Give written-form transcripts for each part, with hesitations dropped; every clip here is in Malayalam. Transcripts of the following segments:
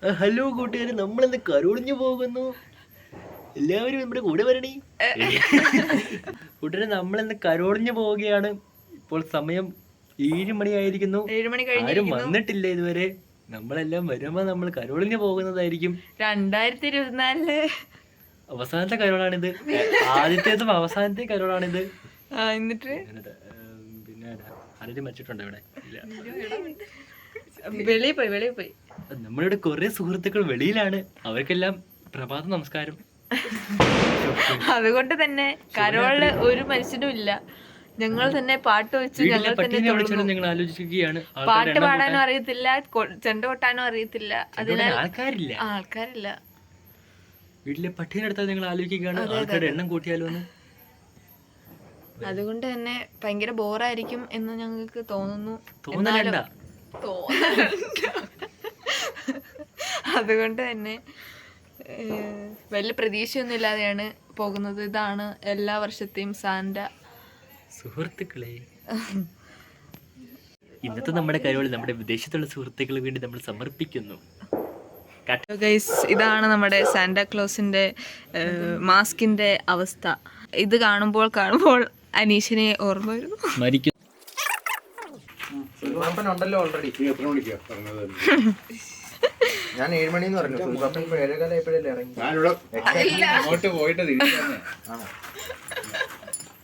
ഹലോ കൂട്ടുകാരെ, നമ്മളിന്ന് കരോളിഞ്ഞു പോകുന്നു. എല്ലാവരും നമ്മുടെ കൂടെ വരണേ. കൂട്ടുകാരെ, നമ്മളിന്ന് കരോളിഞ്ഞു പോവുകയാണ്. ഇപ്പോൾ സമയം 7 മണിയായിരിക്കുന്നു. ആരും വന്നിട്ടില്ല ഇതുവരെ. നമ്മളെല്ലാം വരുമ്പോ നമ്മൾ കരോളിഞ്ഞു പോകുന്നതായിരിക്കും. 2024 അവസാനത്തെ കരോളാണിത്. ആദ്യത്തേതും അവസാനത്തെ കരോളാണിത്. എന്നിട്ട് പിന്നെ ആരും മരിച്ചിട്ടുണ്ടോ ഇവിടെ? ഇല്ല. വെളിയിൽ പോയി. നമ്മളിവിടെ കുറെ സുഹൃത്തുക്കൾ വെളിയിലാണ്. അവർക്കെല്ലാം പ്രഭാത നമസ്കാരം. അതുകൊണ്ട് തന്നെ കരോളില് ഒരു മനുഷ്യനും ഇല്ല. ഞങ്ങൾ തന്നെ പാട്ട് വെച്ച് ഞങ്ങൾ തന്നെ ആലോചിക്കുകയാണ്. പാട്ട് പാടാനും അറിയത്തില്ല, ചെണ്ട കൊട്ടാനും അറിയത്തില്ല. അതിനാൽ ആൾക്കാരില്ല. വീട്ടിലെ പട്ടീനെ എടുത്താൽ നിങ്ങൾ ആലോചിക്കുകയാണ് ആൾക്കാരുടെ എണ്ണം കൂട്ടിയാലോ എന്ന്. അതുകൊണ്ട് തന്നെ ഭയങ്കര ബോറായിരിക്കും എന്ന് ഞങ്ങൾക്ക് തോന്നുന്നു. അതുകൊണ്ട് തന്നെ വലിയ പ്രതീക്ഷയൊന്നും ഇല്ലാതെയാണ് പോകുന്നത്. ഇതാണ് എല്ലാ വർഷത്തെയും സാന്റ. സുഹൃത്തുക്കളെ, ഇന്നത്തെ നമ്മുടെ കരോൾ നമ്മുടെ വിദേശത്തുള്ള സുഹൃത്തുക്കൾക്ക് വേണ്ടി നമ്മൾ സമർപ്പിക്കുന്നു. ഇതാണ് നമ്മുടെ സാന്റാക്ലോസിന്റെ മാസ്കിന്റെ അവസ്ഥ. ഇത് കാണുമ്പോൾ അനീഷിനെ ഓർമ്മ വരുന്നു. ഉണ്ടല്ലോ ഓൾറെഡി. ഞാൻ 7 മണിന്ന് പറഞ്ഞു. സുൽബാപ്പൻ 7:15 ആയപ്പോഴല്ലേ ഇറങ്ങി.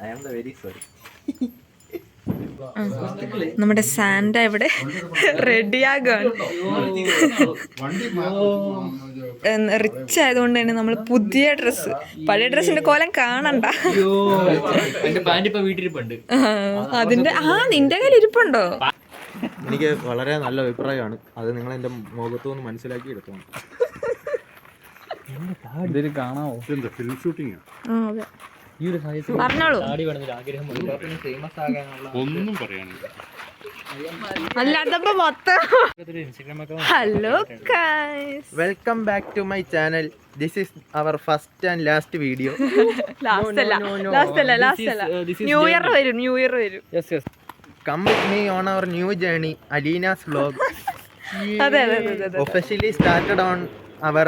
I am very sorry. നമ്മുടെ സാന്റ ഇവിടെ റെഡിയാകാണ്. റിച്ച് ആയതുകൊണ്ട് തന്നെ നമ്മൾ പുതിയ ഡ്രസ്സ്, പഴയ ഡ്രസ്സിന്റെ കോലം കാണണ്ട. അതിന്റെ നിന്റെ കയ്യിൽ ഇരിപ്പുണ്ടോ? എനിക്ക് വളരെ നല്ല അഭിപ്രായമാണ്. അത് നിങ്ങൾ എന്റെ മുഖത്തു നിന്ന് മനസ്സിലാക്കി എടുക്കണം. കാണാമോ? ഫിലിം ഷൂട്ടിംഗ് പറഞ്ഞോളൂ. ഒന്നും പറയാനില്ല. അല്ലാത്തപ്പോ മൊത്തം. Hello guys, welcome back to my channel. This is our first and last video. Last അല്ല. ന്യൂ ഇയർ വരും. Come with me on our new journey, Aleena's vlog. അതെ. Officially started on our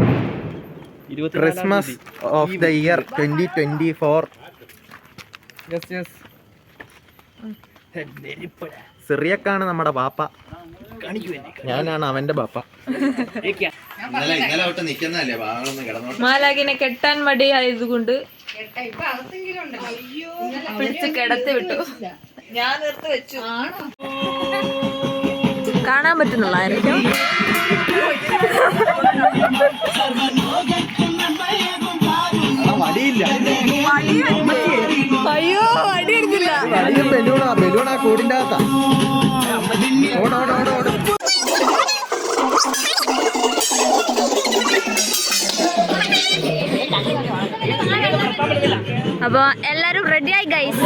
Christmas of the year 2024. സിറിയക്കാണ് നമ്മുടെ ബാപ്പ, ഞാനാണ് അവന്റെ ബാപ്പ. മാലാഖിനെ കെട്ടാൻ മടിയായതുകൊണ്ട് പിടിച്ച് കിടത്തി വിട്ടു. ഞാൻ നിർത്തി വെച്ചു. കാണാൻ പറ്റുന്നുള്ളായിരിക്കും. അയ്യോ, വടി എടുത്തില്ല. ബലൂണാ കൂടിന്റെ അകത്താ. അപ്പൊ എല്ലാരും റെഡിയായി ഗൈസ്.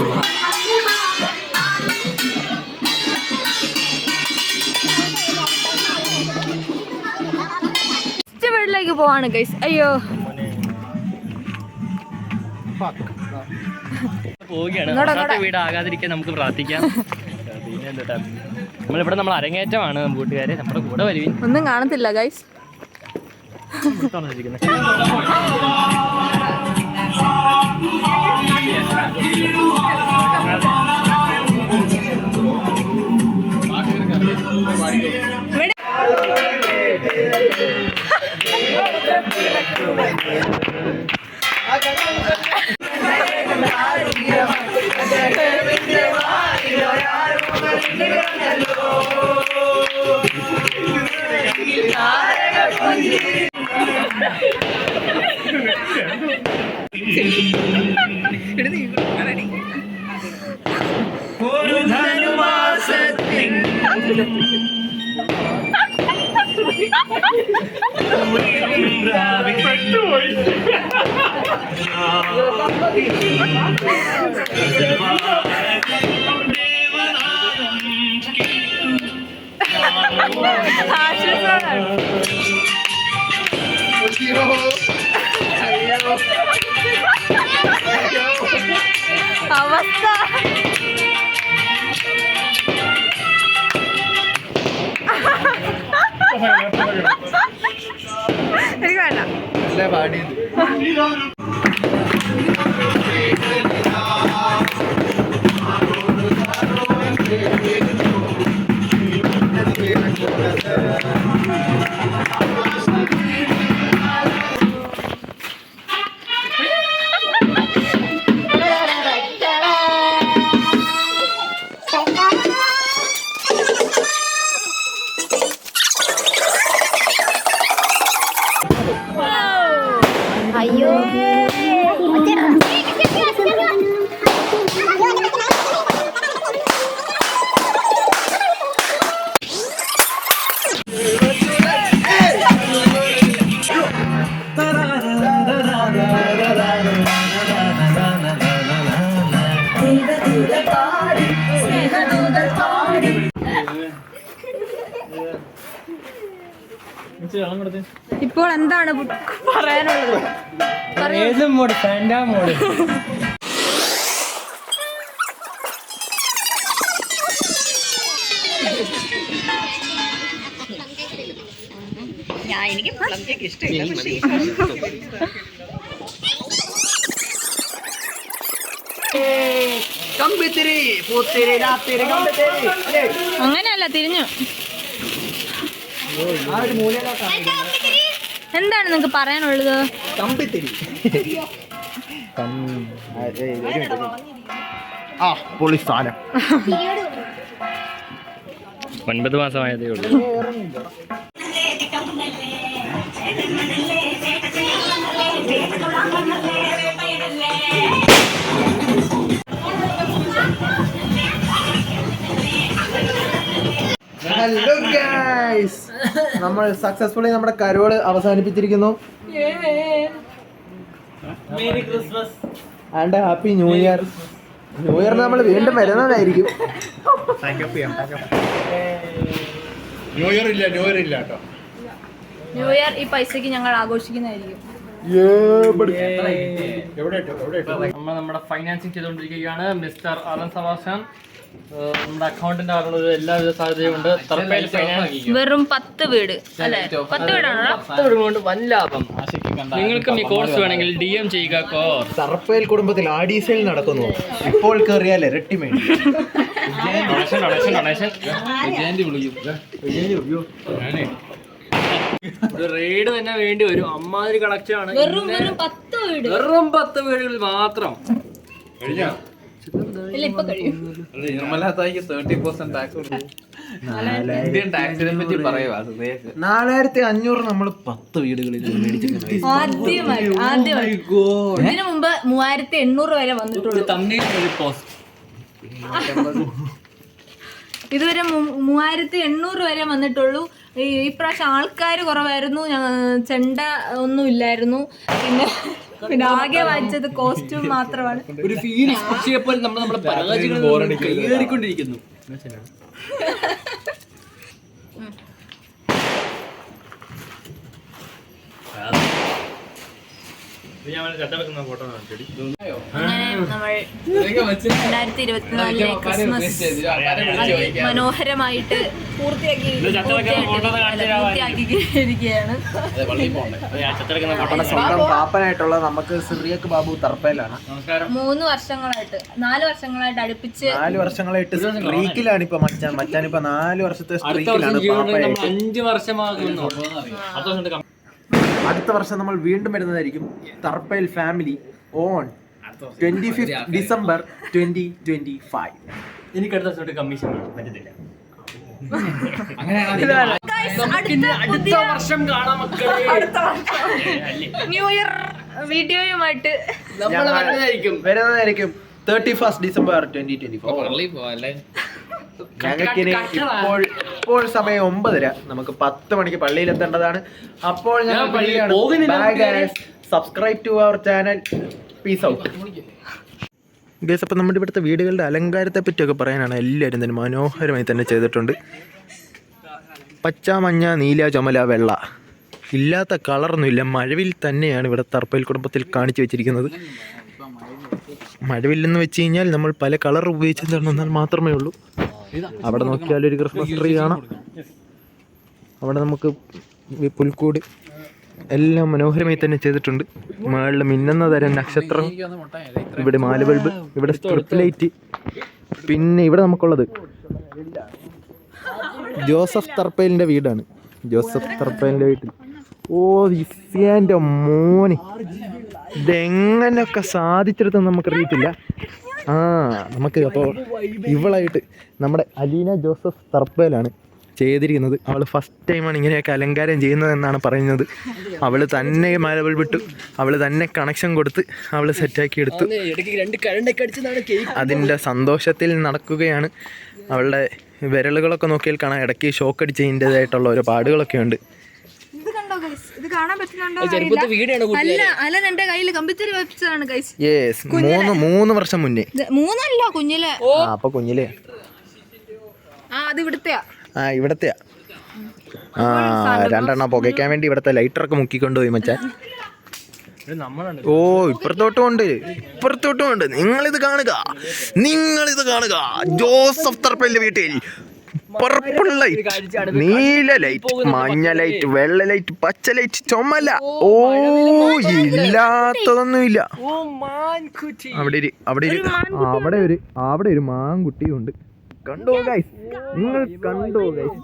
വീട്ടിലേക്ക് പോവാണ് ഗൈസ്. അയ്യോ, പോവുകയാണ്. വീടാകാതിരിക്കാൻ നമുക്ക് പ്രാർത്ഥിക്കാം. പിന്നെ നമ്മളിവിടെ നമ്മൾ അരങ്ങേറ്റമാണ് കൂട്ടുകാരെ. നമ്മുടെ കൂടെ വരുവിൻ. ഒന്നും കാണത്തില്ല ഗൈസ്. അവസ്ഥ നല്ല പാടിയത്. അയ്യോ ഇപ്പോൾ എന്താണ് പറയാനുള്ളത്? ഏത് മോഡ്? ഫാൻഡാ മോഡ്. എനിക്ക് പ്ലം കേക്ക് ഇഷ്ടമില്ല. അങ്ങനെയല്ല, തിരിഞ്ഞു. എന്താണ് നിങ്ങൾക്ക് പറയാനുള്ളത്? പൊളി സാധനം. 9 മാസമായതേ ഉള്ളൂ. ഹലോ ഗൈസ്, നമ്മൾ സക്സസ്ഫുള്ളി നമ്മുടെ കരോള് അവസാനിപ്പിച്ചിരിക്കുന്നു. And happy new year. New ഇയറിന് നമ്മൾ വീണ്ടും വരുന്നതായിരിക്കും. ന്യൂ ഇയർ ഈ പൈസക്ക് ഞങ്ങൾ ആഘോഷിക്കുന്നതായിരിക്കും. നമ്മൾ നമ്മുടെ ഫൈനാൻസിങ് ചെയ്തുകൊണ്ടിരിക്കുകയാണ്. മിസ്റ്റർ അലൻ സബാസ്റ്റ്യൻ നമ്മുടെ അക്കൗണ്ടിന്റെ ആളുള്ളത് എല്ലാവിധ സാധ്യതയുണ്ട്. തർപ്പയിൽ ഫൈനാൻസ് വെറും 10 വീട് അല്ലേ? 10 വീടാണോ? 10 വീട് കൊണ്ട് വൻ ലാഭം. നിങ്ങൾക്കും ഈ കോഴ്സ് വേണമെങ്കിൽ DM ചെയ്യുക. കോഴ്സ് സർപ്പേൽ കുടുംബത്തിൽ ആഡി സെയിൽ നടക്കുന്നു. ഇപ്പോൾ കയറിയാൽ ഇരട്ടി മേടി. റെയ്ഡ് തന്നെ വേണ്ടി വരും. അമ്മാതിരി കളക്ഷൻ ആണ്. വെറും 10 വീട്. വെറും 10 വീടുകളിൽ മാത്രം. ഇല്ല, ഇപ്പൊ കഴിയും. 4500 നമ്മൾ 10 വീടുകളിൽ മേടിച്ചിട്ടുണ്ട്. ആദ്യമായി ഇതിനു മുമ്പ് 3800 വരെ വന്നിട്ടുള്ളൂ. ഇതുവരെ 3800 വരെ വന്നിട്ടുള്ളൂ. ഈ പ്രാവശ്യം ആൾക്കാർ കുറവായിരുന്നു. ചെണ്ട ഒന്നും ഇല്ലായിരുന്നു. പിന്നെ ആകെ വാങ്ങിച്ചത് കോസ്റ്റ്യൂം മാത്രമാണ്. ഒരു ഫീലിംഗ് പക്ഷിയെപ്പോൾ നമ്മൾ നമ്മുടെ പരാജയങ്ങളിൽ കയറിക്കൊണ്ടിരിക്കുന്നു. അങ്ങനെ നമ്മൾ 2024 ക്രിസ്മസ് മനോഹരമായിട്ട് പൂർത്തിയാക്കിയിരിക്കുകയാണ്. സ്വന്തം പാപ്പനായിട്ടുള്ള നമുക്ക് സിറിയക്ക് ബാബു തർപ്പയിലാണ്. 4 വർഷങ്ങളായിട്ട് അടുപ്പിച്ച് 4 വർഷങ്ങളായിട്ട് സ്ട്രീക്കിലാണ് ഇപ്പൊ മച്ചാനിപ്പോ 4 വർഷത്തെ സ്ട്രീക്കിലാണ്. 5 വർഷമാകുന്നു. അടുത്ത വർഷം നമ്മൾ വീണ്ടും വരുന്നതായിരിക്കും. തർപ്പയിൽ ഫാമിലി ഓൺ 25 ഡിസംബർ 2025. എനിക്ക് അടുത്ത വർഷം കമ്മീഷൻ പറ്റത്തില്ല. അടുത്ത വർഷം കാണാം മക്കളെ. ന്യൂ ഇയർ വീഡിയോയുമായിട്ട് നമ്മൾ വരുന്നതായിരിക്കും 31 ഡിസംബർ 2024. ഞങ്ങൾക്കിനി ഇപ്പോൾ സമയം 9:30. നമുക്ക് 10 മണിക്ക് പള്ളിയിൽ എത്തേണ്ടതാണ്. അപ്പോൾ subscribe to our channel. Peace out guys. അപ്പം നമ്മുടെ ഇവിടുത്തെ വീടുകളുടെ അലങ്കാരത്തെ പറ്റിയൊക്കെ പറയാനാണ്. എല്ലാവരും തന്നെ മനോഹരമായി തന്നെ ചെയ്തിട്ടുണ്ട്. പച്ച, മഞ്ഞ, നീല, ചുമല, വെള്ള, ഇല്ലാത്ത കളറൊന്നുമില്ല. മഴവിൽ തന്നെയാണ് ഇവിടെ തർപ്പയിൽ കുടുംബത്തിൽ കാണിച്ചു വെച്ചിരിക്കുന്നത്. മഴവില്ലെന്ന് വെച്ച് കഴിഞ്ഞാൽ നമ്മൾ പല കളർ ഉപയോഗിച്ചെന്നാൽ മാത്രമേ ഉള്ളൂ. അവിടെ നോക്കിയാൽ ഒരു ക്രിസ്മസ് ട്രീ കാണാം. അവിടെ നമുക്ക് പുൽക്കൂട്, എല്ലാം മനോഹരമായി തന്നെ ചെയ്തിട്ടുണ്ട്. മുകളിൽ മിന്നുന്ന തരം നക്ഷത്രം, ഇവിടെ മാല ബൾബ്, ഇവിടെ സ്ട്രിപ്പ് ലൈറ്റ്. പിന്നെ ഇവിടെ നമുക്കുള്ളത് ജോസഫ് തർപ്പേലിൻ്റെ വീടാണ്. ജോസഫ് തർപ്പേലിൻ്റെ വീട്ടിൽ ഇസ്യാൻ്റെ മോനെ ഇതെങ്ങനെയൊക്കെ സാധിച്ചെടുത്തെന്ന് നമുക്കറിയത്തില്ല. നമുക്ക് അപ്പോൾ ഇവളായിട്ട് നമ്മുടെ അലീന ജോസഫ് തർപ്പേലാണ് ചെയ്തിരിക്കുന്നത്. അവൾ ഫസ്റ്റ് ടൈമാണ് ഇങ്ങനെയൊക്കെ അലങ്കാരം ചെയ്യുന്നതെന്നാണ് പറയുന്നത്. അവൾ തന്നെ മാല ബൾബിട്ടു, അവൾ തന്നെ കണക്ഷൻ കൊടുത്ത് അവൾ സെറ്റാക്കി എടുത്തു. അതിൻ്റെ സന്തോഷത്തിൽ നടക്കുകയാണ്. അവളുടെ വിരലുകളൊക്കെ നോക്കിയാൽ കാണാം ഇടയ്ക്ക് ഷോക്ക് അടിച്ചതിൻ്റെതായിട്ടുള്ള ഓരോ പാടുകളൊക്കെ ഉണ്ട്. ഇത് കാണാൻ പറ്റുന്നുണ്ടോ? അല്ല അലൻ എന്റെ കയ്യിൽ കമ്പിത്തിരി വെച്ചതാണ് ഗൈസ്. യെസ്, 3 വർഷം മുന്നേ. 3 കുഞ്ഞിലെ. അപ്പൊ കുഞ്ഞിലെ അത് ഇവിടുത്തെയാ. ഇവിടത്തെയാ. 2 പുകയ്ക്കാൻ വേണ്ടി ഇവിടത്തെ ലൈറ്ററൊക്കെ മുക്കിക്കൊണ്ടുപോയി മച്ചാൻ. ഇപ്പുറത്തോട്ടും ഉണ്ട്. നിങ്ങളിത് കാണുക. ജോസഫ് തർപ്പേലിന്റെ വീട്ടിൽ പർപ്പിൾ ലൈറ്റ്, നീല ലൈറ്റ്, മഞ്ഞ ലൈറ്റ്, വെള്ള ലൈറ്റ്, പച്ച ലൈറ്റ്, ചുമല. ഇല്ലാത്തതൊന്നുമില്ല. അവിടെ ഒരു മാൻകുട്ടിയുണ്ട്. കണ്ടോ ഗൈസ്, നിങ്ങൾ കണ്ടോ ഗൈസ്?